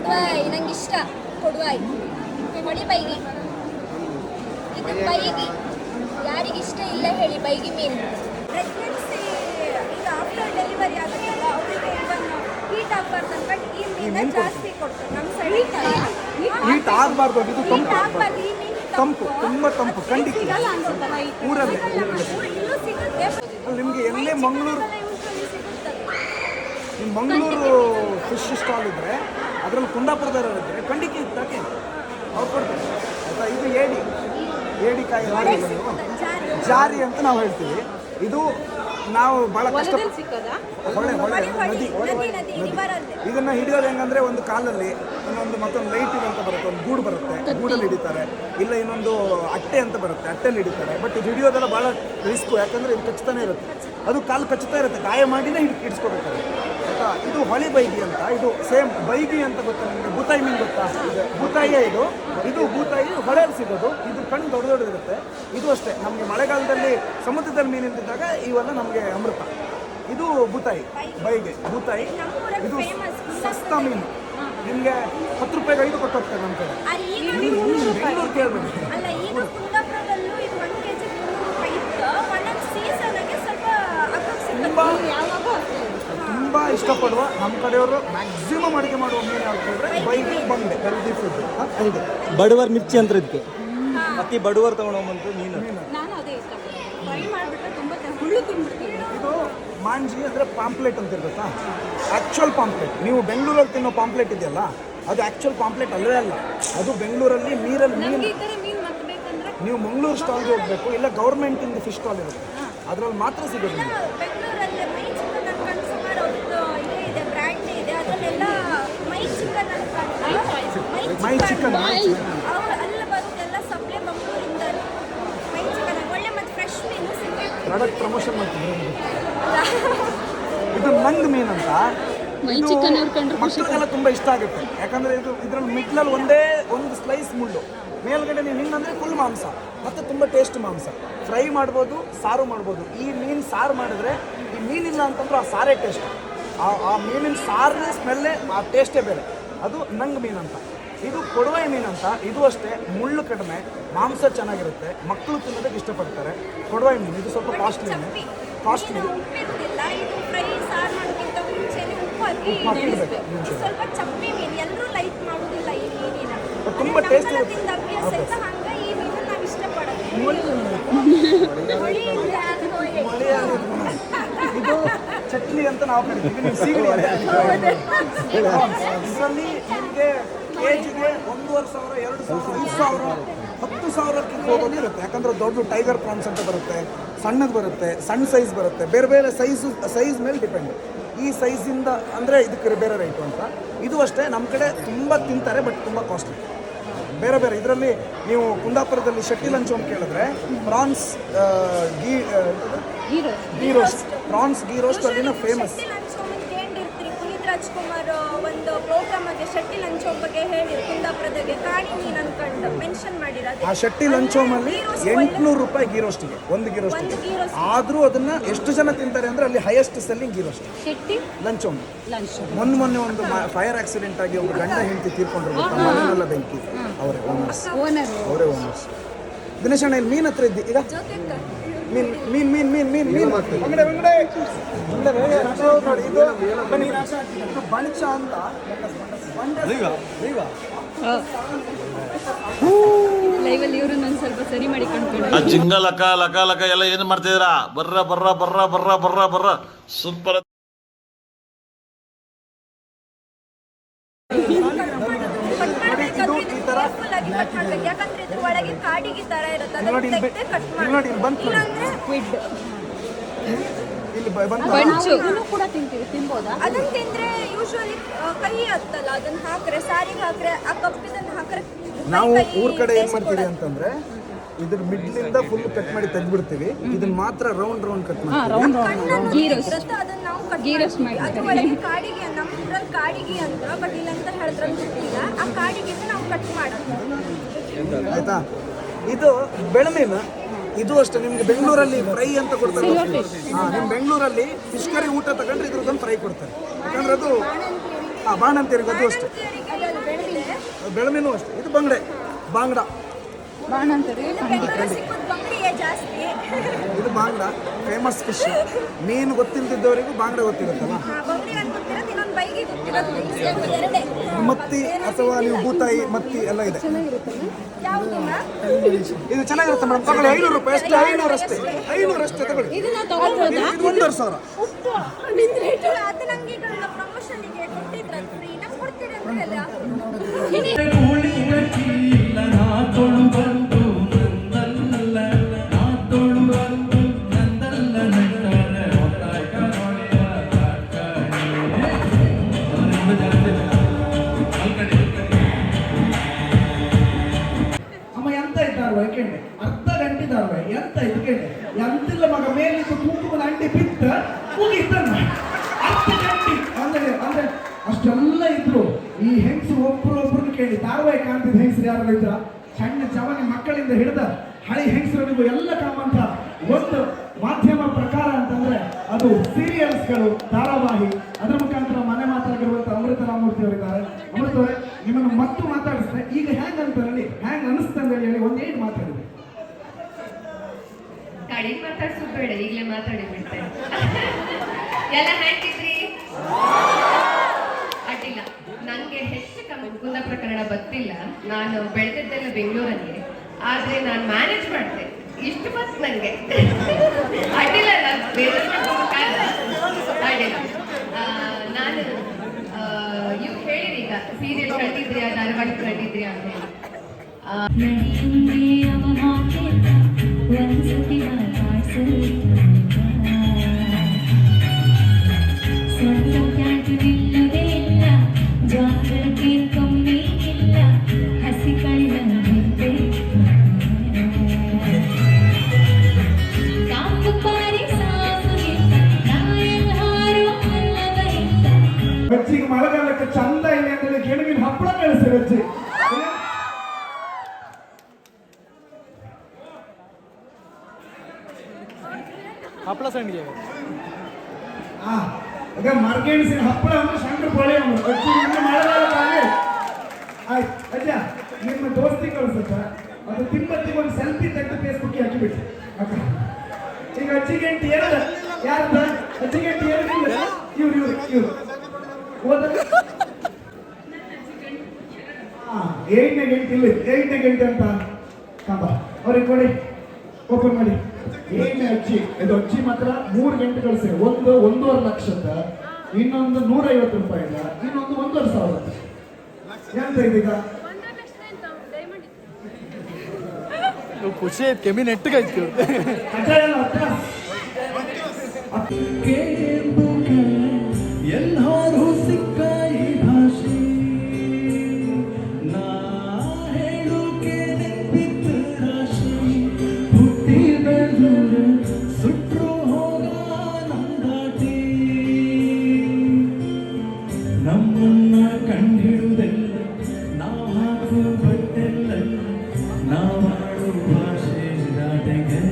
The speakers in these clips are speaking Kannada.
ಕೊಡ್ವಾಯಿ ನಂಗೆ ಇಷ್ಟ. ಕೊಡ್ವಾಯಿ ಹೊಳಿ ಬೈಗಿ, ಇದು ಬೈಗಿ ಯಾರಿಗಿಷ್ಟ ಇಲ್ಲ ಹೇಳಿ ಬೈಗಿ ಮೀನು. ಪ್ರೆಗ್ನೆನ್ಸಿ ಈಗ ಆಫ್ಟರ್ ಡೆಲಿವರಿ ಆಗುತ್ತಲ್ಲ ಅವರಿಗೆ ಇವನ್ ಹೀಟ್ ಆಗಬಾರ್ದು ಬಟ್ ಈ ಮೀನು ಜಾಸ್ತಿ ಕೊಡ್ತಾರೆ ನಮ್ಮ ಸೈಡ್. ಹೀಟ್ ಆಗಬಾರ್ದು, ಇದು ತಂಪು ಆಗಬಾರ್ದು. ಈ ಮೀನು ತಂಪು, ತುಂಬ ತಂಪು. ಖಂಡಿತ ಸಿಗಲ್ಲ ಅನ್ಸುತ್ತಲ್ಲ ಊರಲ್ಲಿ ಇಲ್ಲೂ ಸಿಗುತ್ತೆ. ನಿಮಗೆ ಎಲ್ಲೇ ಮಂಗಳೂರು ನಿಮ್ಮ ಮಂಗಳೂರು ಫಿಶ್ ಸ್ಟಾಲ್ ಇದ್ದರೆ ಅದರಲ್ಲಿ ಕುಂದಾಪುರದವರು ಇದ್ದರೆ ಖಂಡಿತ ಇದ್ದಾಕೆ ಅವ್ರು ಕೊಡ್ತಾರೆ ಆಯಿತಾ. ಇದು ಏಡಿಕಾಯಿ ಜಾರಿ ಅಂತ ನಾವು ಹೇಳ್ತೀವಿ. ಇದು ನಾವು ಭಾಳ ಕಷ್ಟ ಹೊಳೆ ನದಿ ಇದನ್ನು ಹಿಡಿಯೋದು ಹೆಂಗಂದ್ರೆ ಒಂದು ಕಾಲಲ್ಲಿ ಇನ್ನೊಂದು ಮತ್ತೊಂದು ಲೈಟ್ ಅಂತ ಬರುತ್ತೆ, ಒಂದು ಗೂಡು ಬರುತ್ತೆ, ಗೂಡಲ್ಲಿ ಹಿಡಿತಾರೆ. ಇಲ್ಲ ಇನ್ನೊಂದು ಅಟ್ಟೆ ಅಂತ ಬರುತ್ತೆ, ಅಟ್ಟೆಲ್ಲಿ ಹಿಡಿತಾರೆ. ಬಟ್ ಇದು ಹಿಡಿಯೋದೆಲ್ಲ ಭಾಳ ರಿಸ್ಕು, ಯಾಕಂದರೆ ಇದು ಕಚ್ತಾನೆ ಇರುತ್ತೆ, ಅದು ಕಾಲು ಕಚ್ಚುತ್ತಾ ಇರುತ್ತೆ, ಗಾಯ ಮಾಡಿನೇ ಹಿಡಿಸ್ಕೋಬೇಕಾಗುತ್ತೆ ಆಯಿತಾ. ಇದು ಹೊಳಿ ಬೈಗಿ ಅಂತ, ಇದು ಸೇಮ್ ಬೈಗಿ ಅಂತ ಗೊತ್ತಾ ನಿಮಗೆ? ಬೂತಾಯಿ ಮೀನು ಗೊತ್ತಾ? ಬೂತಾಯಿಯೇ ಇದು ಬೂತಾಯಿ ಹೊಳೆಯಲ್ಲಿ ಸಿಗೋದು. ಇದು ಕಣ್ಣು ದೊಡ್ಡದಿರುತ್ತೆ. ಇದು ಅಷ್ಟೇ, ನಮಗೆ ಮಳೆಗಾಲದಲ್ಲಿ ಸಮುದ್ರದಲ್ಲಿ ಮೀನು ಇದ್ದಾಗ ಇವೆಲ್ಲ ನಮಗೆ ಅಮೃತ. ಇದು ಬೂತಾಯಿ, ಬೈಗೆ ಬೂತಾಯಿ. ಇದು ಸಸ್ತಾ ಮೀನು, ನಿಮಗೆ 10 ರೂಪಾಯಿಗೆ 5 ಕೊಟ್ಟು ಹೋಗ್ತಾರೆ ನಮ್ಮ ಕಡೆ. ಬೆಂಗಳೂರು ಕೇಳಬೇಕು. ತುಂಬ ಇಷ್ಟಪಡುವ ನಮ್ಮ ಕಡೆಯವರು ಮ್ಯಾಕ್ಸಿಮಮ್ ಅಡುಗೆ ಮಾಡುವ ಮೀನು ಯಾವ್ದು ಹೇಳಿದ್ರೆ ಬೈಗೆ, ಬಂಡೆ, ಹೆಲ್ದಿ ಫುಡ್. ಹೌದು, ಬಡವರ್ ಮಿರ್ಚಿ ಅಂತ ಇದಕ್ಕೆ ಅತಿ ಬಡವರ್ ತಗೊಂಡೋಗ್ಬಂತು ಮೀನು. ಇದು ಮಾಂಜಿ ಅಂದರೆ ಪಾಂಪ್ಲೆಟ್ ಅಂತ ಇರುತ್ತಾ, ಆ್ಯಕ್ಚುಯಲ್ ಪಾಂಪ್ಲೆಟ್. ನೀವು ಬೆಂಗಳೂರಲ್ಲಿ ತಿನ್ನೋ ಪಾಂಪ್ಲೆಟ್ ಇದೆಯಲ್ಲ, ಅದು ಆ್ಯಕ್ಚುಯಲ್ ಪಾಂಪ್ಲೆಟ್ ಅಲ್ಲೇ ಅಲ್ಲ. ಅದು ಬೆಂಗಳೂರಲ್ಲಿ ನೀರಲ್ಲಿ ಮೀನು. ನೀವು ಮಂಗಳೂರು ಸ್ಟಾಲ್ಗೆ ಹೋಗಬೇಕು, ಇಲ್ಲ ಗೌರ್ಮೆಂಟಿಂದ ಫಿಶ್ ಸ್ಟಾಲ್ ಇರುತ್ತೆ, ಅದರಲ್ಲಿ ಮಾತ್ರ ಸಿಗೋದು. ಮೈ ಚಿಕನ್ ಪ್ರಾಡಕ್ಟ್ ಪ್ರಮೋಷನ್ ಮಾಡ್ತೀವಿ. ಇದು ನಂಗ್ ಮೀನು ಅಂತ. ಮಕ್ಕಳಿಗೆಲ್ಲ ತುಂಬ ಇಷ್ಟ ಆಗುತ್ತೆ, ಯಾಕಂದರೆ ಇದರಲ್ಲಿ ಮಿಡ್ಲಲ್ಲಿ ಒಂದು ಸ್ಲೈಸ್ ಮುಳ್ಳು, ಮೇಲ್ಗಡೆ ನೀವು ಹಿಂಗಂದರೆ ಫುಲ್ ಮಾಂಸ, ಮತ್ತು ತುಂಬ ಟೇಸ್ಟ್ ಮಾಂಸ. ಫ್ರೈ ಮಾಡ್ಬೋದು, ಸಾರು ಮಾಡ್ಬೋದು. ಈ ಮೀನು ಸಾರು ಮಾಡಿದ್ರೆ, ಈ ಮೀನಿಲ್ಲ ಅಂತಂದ್ರೆ ಆ ಸಾರೇ ಟೇಸ್ಟ್, ಆ ಮೀನಿನ ಸಾರೇ ಸ್ಮೆಲ್ಲೇ, ಆ ಟೇಸ್ಟೇ ಬೇರೆ. ಅದು ನಂಗ್ ಮೀನು ಅಂತ. ಇದು ಕೊಡವಾಯಿ ಮೀನು ಅಂತ. ಇದು ಅಷ್ಟೇ, ಮುಳ್ಳು ಕಡಿಮೆ, ಮಾಂಸ ಚೆನ್ನಾಗಿರುತ್ತೆ, ಮಕ್ಕಳು ತಿನ್ನೋದಕ್ಕೆ ಇಷ್ಟಪಡ್ತಾರೆ. ಕೊಡವಾಯಿ ಮೀನು ಇದು ಸ್ವಲ್ಪ ಕಾಸ್ಟ್ಲಿ. ತುಂಬ ಟೇಸ್ಟ್ ಇದು ಚಟ್ನಿ ಅಂತ ನಾವು ಕರಿತೀವಿ. ಇದರಲ್ಲಿ ನಿಮಗೆ ಕೆಜಿಗೆ 1,500, 2,000, 5,000, 10,000ಕ್ಕಿಂತ ಹೋಗೋದು ಇರುತ್ತೆ. ಯಾಕಂದರೆ ದೊಡ್ಡ ಟೈಗರ್ ಪ್ರಾನ್ಸ್ ಅಂತ ಬರುತ್ತೆ, ಸಣ್ಣದು ಬರುತ್ತೆ, ಸಣ್ಣ ಸೈಜ್ ಬರುತ್ತೆ, ಬೇರೆ ಬೇರೆ ಸೈಜ್ ಮೇಲೆ ಡಿಪೆಂಡ್. ಈ ಸೈಜಿಂದ ಅಂದರೆ ಇದಕ್ಕೆ ಬೇರೆ ರೈಟು ಅಂತ. ಇದು ಅಷ್ಟೇ, ನಮ್ಮ ಕಡೆ ತುಂಬ ತಿಂತಾರೆ, ಬಟ್ ತುಂಬ ಕಾಸ್ಟ್ಲಿ. ಬೇರೆ ಬೇರೆ ಇದರಲ್ಲಿ ನೀವು ಕುಂದಾಪುರದಲ್ಲಿ ಶೆಟ್ಟಿ ಲಂಚ್ ಅಂತ ಕೇಳಿದ್ರೆ prawns ghee roast, prawns ghee roast ಅಲ್ಲಿನ ಫೇಮಸ್. ರಾಜ್ಕುಮಾರ್ ಒಂದು ಪ್ರೋಗ್ರಾಮ್ ಆಗಿ ಶೆಟ್ಟಿ ಲಂಚೋಮ್ ಬಗ್ಗೆ ಹೇಳಿ ಕುಂದಾಪುರದಾಗೆ ಕಾಣಿ ಮೀನು ಅನ್ಕೊಂಡು ಮೆನ್ಷನ್ ಮಾಡಿರೋದು. ಆ ಶೆಟ್ಟಿ ಲಂಚೋಮಲ್ಲಿ 800 ರೂಪಾಯಿ ಗೀ ರೋಸ್ಟಿಗೆ, ಒಂದು ಗೀ ರೋಸ್ಟ್. ಆದರೂ ಅದನ್ನ ಎಷ್ಟು ಜನ ತಿಂತಾರೆ ಅಂದರೆ ಅಲ್ಲಿ highest selling ghee roast Shetty lunch home. ಮೊನ್ನೆ ಒಂದು ಫೈರ್ ಆಕ್ಸಿಡೆಂಟ್ ಆಗಿ ಒಬ್ಬ ಗಂಡ ಹೆಂಡತಿ ತೀರ್ಕೊಂಡ್ರು, ಮನೆಯಲ್ಲ ಬೆಂಕಿ, ಅವರೇ ಓನರ್ಸ್. ದಿನೇಶ್ ಅಣ್ಣ ಇಲ್ಲಿ ಮೀನ್ ಹತ್ರ ಇದ್ದಿ ಈಗ ಮೀನ್ ಅಂಗಡಿ ನೋಡಿ. ಇದು ಬಣ್ಚ ಅಂತ, ಲೈವಲ್ಲಿ ಇವರು ನಾನು ಸ್ವಲ್ಪ ಸರಿ ಮಾಡಿ ಆ ಜಿಂಗ ಲಕ ಎಲ್ಲ ಏನು ಮಾಡ್ತಿದ್ದೀರಾ? ಬರ್ರ ಸೂಪರ್. ಒಳಗೆ ಕಾಡಿಗೆ ತರ ಇರುತ್ತೆ, ಅದನ್ನ ತಿಂದ್ರೆ ಯೂಶುವಲಿ ಕೈ ಹತ್ತಲ್ಲ, ಅದನ್ನ ಹಾಕ್ರೆ ಸಾರಿಗೆ ಹಾಕ್ರೆ ಆ ಕಪ್ಪಿದನ್ನ ಹಾಕ್ರೆ. ನಾವು ಊರ್ ಕಡೆ ಏನ್ ಮಾಡ್ತೀವಿ ಅಂತಂದ್ರೆ ಇದ್ರ ಮಿಡ್ಲಿಂದ ಫುಲ್ ಕಟ್ ಮಾಡಿ ತೆಗ್ದ್ಬಿಡ್ತೀವಿ, ಇದನ್ನ ಮಾತ್ರ ರೌಂಡ್ ಕಟ್ ಮಾಡ್ತೀವಿ. ಕಾಡಿಗೆ ನಮ್ಮದ್ರಲ್ಲಿ ಕಾಡಿಗೆ ಅಂತ, ಬಟ್ ಇಲ್ಲ ಅಂತ ಹೇಳಿದ್ರೆ ಗೊತ್ತಿಲ್ಲ. ಆ ಕಾಡಿಗೆ ನಾವು ಕಟ್ ಮಾಡೋದು ಆಯ್ತಾ. ಇದು ಬೆಳಮೀನು, ಇದು ಅಷ್ಟೇ. ನಿಮ್ಗೆ ಬೆಂಗಳೂರಲ್ಲಿ ಫ್ರೈ ಅಂತ ಕೊಡ್ತಾರೆ. ನಿಮ್ಮ ಬೆಂಗಳೂರಲ್ಲಿ ಫಿಶ್ ಕರಿ ಊಟ ತಗೊಂಡ್ರೆ ಇದ್ರದ್ದೊಂದು ಫ್ರೈ ಕೊಡ್ತಾರೆ, ಯಾಕಂದ್ರೆ ಅದು ಬಾಣಂತಿಯರಿಗೆ ಅದು ಅಷ್ಟೇ. ಬೆಳಮೀನು ಅಷ್ಟೇ. ಇದು ಬಂಗಡೆ, ಬಾಂಗ್ಡ. ಬಾಣ ಅಂತಾರೆ. ಇನ್ನು ಬೆಂಗಳೂರು ಸಿಕ್ಕೋದು ಬಂಗಡಿಯೇ ಜಾಸ್ತಿ. ಇದು ಬಾಂಗ್ಡ, ಫೇಮಸ್ ಫಿಶ್. ಮೀನು ಗೊತ್ತಿಲ್ದಿದ್ದವರಿಗೂ ಬಾಂಗ್ಡ ಗೊತ್ತಿರುತ್ತಲ್ಲ. ಬಂಗಡಿ ಒಂದು ಗೊತ್ತಿರೋದು, ಇನ್ನೊಂದು ಬೈಗಿ ಗೊತ್ತಿರೋದು. ಎರಡೇ. ಮತ್ತಿ ಅಥವಾ ನೀವು ಭೂತಾಯಿ ಮತ್ತಿ ಎಲ್ಲ ಇದೆ. ಯಾವುದು ಇದು ಚೆನ್ನಾಗಿರುತ್ತೆ ಮೇಡಮ್, ತಗೊಳ್ಳಿ. 500 ರೂಪಾಯಿ ಅಷ್ಟೇ, 500 ಅಷ್ಟೇ, 500 ಅಷ್ಟೇ ತಗೊಳ್ಳಿ. ಇದನ್ನ ತಗೊಳ್ಬೋದಾ? ಇದು 1,500. ಅದು ನಂಗೆ ಈಗ ಪ್ರಮೋಷನ್ಗೆ ಕೊಟ್ಟಿದ್ರ ಫ್ರೀ ನಮ್ಗೆ ಕೊಡ್ತೀರಿ ಅಂದ್ರಲ್ಲ. ಅಮ್ಮ ಎಂತ ಇದ್ದಾರ ಕೇಳಿ, ಅರ್ಧ ಗಂಟೆ ಇದ್ದಾರ ಎಂತ ಇದು ಕೇಳಿ, ಎಂತಿಲ್ಲ ಮಗ ಮೇಲಿದ್ದು ಕುಂಕುಮದ ಅಂಟಿ ಬಿತ್ತ ಮುಗಿತನ್ನ ಅರ್ಧ ಗಂಟೆ ಅಂದ್ರೆ ಅಷ್ಟೆಲ್ಲ ಇದ್ರು. ಈ ಹೆಂಗಸರು ಒಬ್ರೊಬ್ರನ್ನ ಕೇಳಿ ಧಾರಾವಾಹಿ ಕಾಣ್ತಿದ್ದ ಹೆಂಗಸರು ಯಾರು ಇದ್ರ, ಸಣ್ಣ ಜವಾನಿ ಮಕ್ಕಳಿಂದ ಹಿಡಿದ ಹಳಿ ಹೆಂಗಸರಿಗೂ ಎಲ್ಲ ಕಾಮಂತ ಒಂದು ಮಾಧ್ಯಮ ಪ್ರಕಾರ ಅಂತಂದ್ರೆ ಅದು ಸೀರಿಯಲ್ಸ್ಗಳು, ಧಾರಾವಾಹಿ. ಅದರ ಮುಖಾಂತರ ಮನೆ ಮಾತಾಗಿರುವಂತ ಅಮೃತ ರಾಮಮೂರ್ತಿ ಅವರಿದ್ದಾರೆ. ಅಮೃತ ಅವರೇ, ನಿಮ್ಮನ್ನು ಮತ್ತು ಮಾತಾಡಿಸ್ತಾರೆ. ಈಗ ಹ್ಯಾಂಗ್ ಅಂತ ಹೇಳಿ, ಹ್ಯಾಂಗ್ ಅನಿಸ್ತಂತ ಹೇಳಿ ಒಂದೇನು ಮಾತಾಡಿದ್ರಿ? ಕಡಿಮೆ ಮಾತಾಡ್ಸೋದು ಬೇಡ, ಈಗಲೇ ಮಾತಾಡಿ ಬಿಡ್ತೇನೆ. ಎಲ್ಲ ಹ್ಯಾಂಗಿದ್ರಿ? ಅಡ್ಡಿಲ್ಲ. ನನಗೆ ಹೆಚ್ಚು ಕುಂದಾಪುರ ಕನ್ನಡ ಗೊತ್ತಿಲ್ಲ. ನಾನು ಬೆಳೆದಿದ್ದೆಲ್ಲ ಬೆಂಗಳೂರಲ್ಲಿ, ಆದ್ರೆ ನಾನು ಮ್ಯಾನೇಜ್ ಮಾಡಿದೆ. ಇಷ್ಟು ಬಸ್ ನನಗೆ ಅಡ್ಡಿಲ್ಲ. ನಾನು ಬೇರೆ ಅಡ್ಡಿಲ್ಲ. ನಾನು ಇವ್ ಹೇಳಿರಿ ಈಗ ಸೀರಿಯಲ್ ಕಂಡಿದ್ರಿ, ಧಾರಾವಾಹಿ ಕಂಡಿದ್ರಿ ಅಂತ ಹೇಳಿ. ಬೆಚ್ಚಿಗೆ ಮಳೆಗಾಲಕ್ಕೆ ಚಂದ ಇಲ್ಲ ಅಂತೇಳಿ ಗೆಣಗಿನ ಹಪ್ಪಳ ಕಳಿಸಿ ಬೆಚ್ಚಿ. ಹಪ್ಪಳ ಸಂಡಿಗೆ ಈಗ ಮರ್ಗೆಣಸಿನ ಹಪ್ಪಳ ಅಂದ್ರೆ ಶಂಕರ ಪೊಳೆ ಮಳೆಗಾಲ ಆಯ್ತು. ಅಜ್ಜ ನಿಮ್ಮ ದೋಸ್ತಿ ಕಳಿಸುತ್ತ ಅದು ತಿಮ್ಮತ್ತಿಗೆ ಒಂದು ಸೆಲ್ಫಿ ತೆಗೆದು ಫೇಸ್ಬುಕ್ ಹಾಕಿಬಿಟ್ಟು ಅಕ್ಕ. ಈಗ ಅಜ್ಜಿಗೆಂಟಿ ಎರಡು ಯಾರದ ಅಜ್ಜಿಗೆಂಟಿ ಎರಡು ಇವ್ರು ಹೋದ 8ನೇ ಗಂಟೆ ಇಲ್ಲ, 8ನೇ ಗಂಟೆ ಅಂತ ಕಾಂಬ ಅವ್ರಿಗೆ ಕೊಡಿ, ಓಪನ್ ಮಾಡಿ. 8ನೇ ಅಜ್ಜಿ, ಇದು ಅಜ್ಜಿ ಮಾತ್ರ 3 ಗಂಟೆ ಕಳಿಸಿ. ಒಂದು 1.5 ಲಕ್ಷದ, ಇನ್ನೊಂದು 150 ರೂಪಾಯಿದ, ಇನ್ನೊಂದು 1,500. ಎಂತ ಇದೀಗ ಖುಷಿ ಐತೆ, ಕೆಮ್ಮಿ ನೆಟ್ಟಗಾಯ್ತು. ಕಜ್ಜಾಯ ಎಲ್ಲರೂ ಸಿಕ್ಕ ಈ ಭಾಷೆ ನಾ ಹೇಳುಕೆ ನೆನಪಿತ್ತು ರಾಶಿ. ಹುಟ್ಟಿ ಬೆಳೆದು ಸುಟ್ರು ಹೋಗ ನಂದಾಟಿ, ನಮ್ಮನ್ನ ಕಂಡಿಡುವುದೆಲ್ಲ ನಾವು ಹಾಕುವ ಬಟ್ಟೆಲ್ಲ, ನಾವಾಡು ಭಾಷೆ ದಾಟೆಗೆ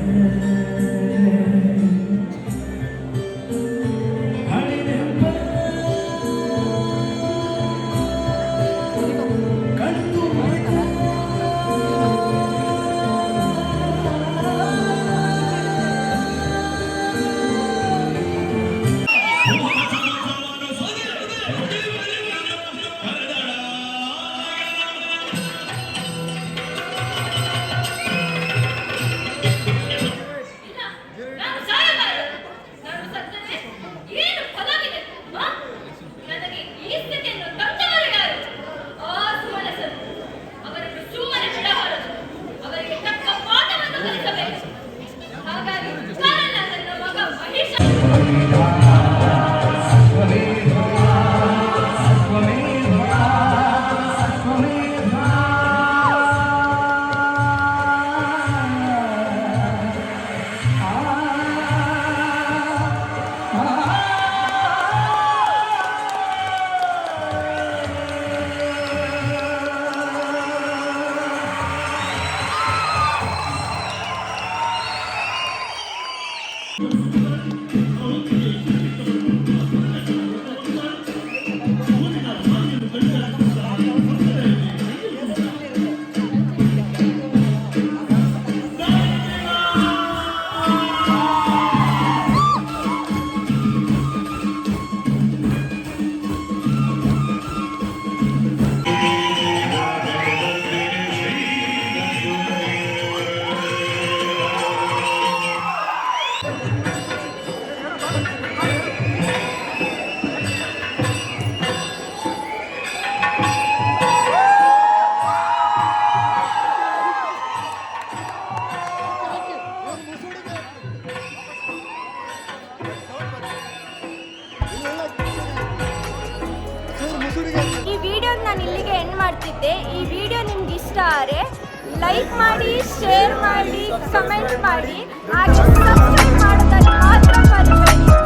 ಈ ವಿಡಿಯೋ ನಾನು ಇಲ್ಲಿಗೆ ಎಂಡ್ ಮಾಡ್ತಿದ್ದೆ. ಈ ವಿಡಿಯೋ ನಿಮ್ಗೆ ಇಷ್ಟ ಆದರೆ ಲೈಕ್ ಮಾಡಿ, ಶೇರ್ ಮಾಡಿ, ಕಮೆಂಟ್ ಮಾಡಿ, ಹಾಗೆ ಸಬ್ಸ್ಕ್ರೈಬ್ ಮಾಡೋದನ್ನು ಮಾತ್ರ ಮರಿಬೇಡಿ.